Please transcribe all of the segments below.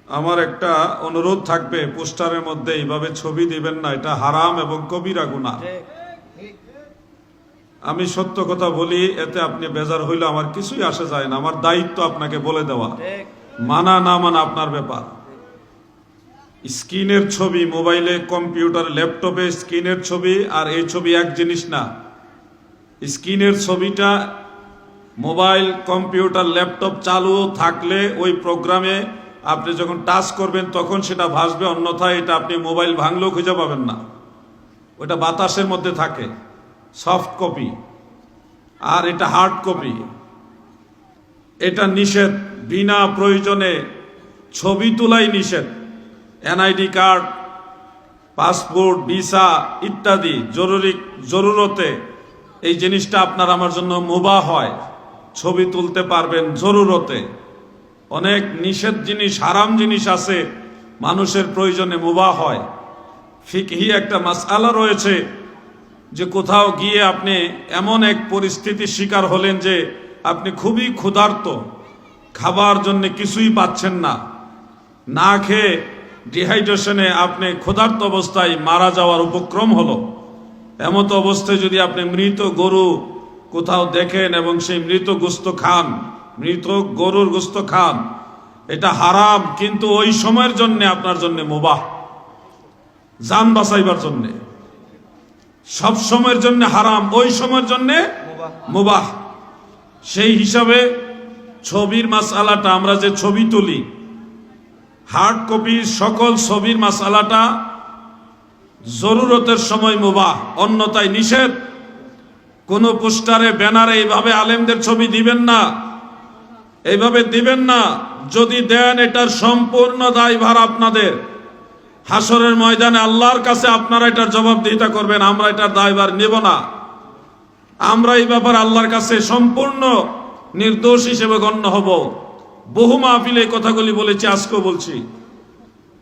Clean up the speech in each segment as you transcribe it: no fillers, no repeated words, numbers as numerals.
আমার একটা অনুরোধ থাকবে, পোস্টারের মধ্যে এইভাবে ছবি দিবেন না, এটা হারাম এবং কবিরা গুনাহ। আমি সত্য কথা বলি, এতে আপনি বেজার হইলে আমার কিছুই আসে যায় না। আমার দায়িত্ব আপনাকে বলে দেওয়া, মানা না মানা আপনার ব্যাপার। স্ক্রিনের ছবি, মোবাইলে, কম্পিউটার, ল্যাপটপে স্ক্রিনের ছবি আর এই ছবি এক জিনিস না। স্ক্রিনের ছবিটা মোবাইল, কম্পিউটার, ল্যাপটপ চালু থাকলে ওই প্রোগ্রামে আপনি যখন টাচ করবেন তখন সেটা ভাসবে, অন্যথায় এটা আপনি মোবাইল ভাঙলেও খুঁজে পাবেন না। ওটা বাতাসের মধ্যে থাকে, সফট কপি। আর এটা হার্ড কপি। এটা নিষেধ, বিনা প্রয়োজনে ছবি তোলাই নিষেধ। এনআইডি কার্ড, পাসপোর্ট, ভিসা ইত্যাদি জরুরতে এই জিনিসটা আপনার আমার জন্য মুবাহ হয়, ছবি তুলতে পারবেন জরুরতে। অনেক নিষেধ জিনিস, হারাম জিনিস আছে, মানুষের প্রয়োজনে মুবাহ হয়। ফিকহি একটা মাসআলা রয়েছে যে কোথাও গিয়ে আপনি এমন এক পরিস্থিতির শিকার হলেন যে আপনি খুবই ক্ষুধার্ত, খাবার জন্য কিছুই পাচ্ছেন না, না খেয়ে ডিহাইড্রেশনে আপনি ক্ষুধার্ত অবস্থায় মারা যাওয়ার উপক্রম হলো। এমত অবস্থায় যদি আপনি মৃত গরু কোথাও দেখেন এবং সেই মৃত গোশত খান, মৃত গরুর গোশত খান, এটা হারাম, কিন্তু ওই সময়ের জন্য আপনার জন্য মুবাহ, জান বাঁচাইবার জন্য। সব সময়ের জন্য হারাম, ওই সময়ের জন্য মুবাহ। সেই হিসাবে ছবির মাসআলাটা, আমরা যে ছবি তুলি, হার্ড কপির সকল ছবির মাসআলাটা জরুরতের সময় মুবাহ, অন্যথায় নিষেধ। কোন পোস্টারে, ব্যানারে এইভাবে আলেমদের ছবি দিবেন না, এইভাবে দিবেন না। যদি দেন এটার সম্পূর্ণ দায়ভার আপনাদের। হাসরের ময়দানে আল্লাহর কাছে আপনারা এটার জবাবদিহিতা করবেন, আমরা এটার দায়ভার নেব না। আমরা এই ব্যাপারে আল্লাহর কাছে সম্পূর্ণ নির্দোষ হিসেবে গণ্য হব। বহু মাহফিলে এই কথাগুলি বলেছি, আজকেও বলছি।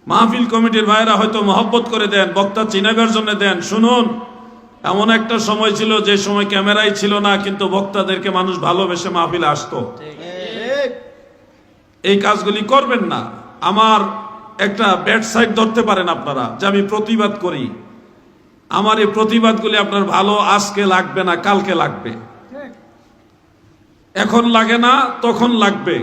মাহফিল কমিটির ভাইরা হয়তো মহব্বত করে দেন, বক্তা চিনাবার জন্য দেন। শুনুন, এমন একটা সময় ছিল যে সময় ক্যামেরাই ছিল না, কিন্তু বক্তাদেরকে মানুষ ভালোবেসে মাহফিলে আসতো। এই কাজগুলি করবেন না। আমার একটা ব্যাড সাইড ধরতে পারেন আপনারা, যে আমি প্রতিবাদ করি। আমার এই প্রতিবাদগুলি আপনার ভালো আজকে লাগবে না, কালকে লাগবে। এখন লাগে না, তখন লাগবে।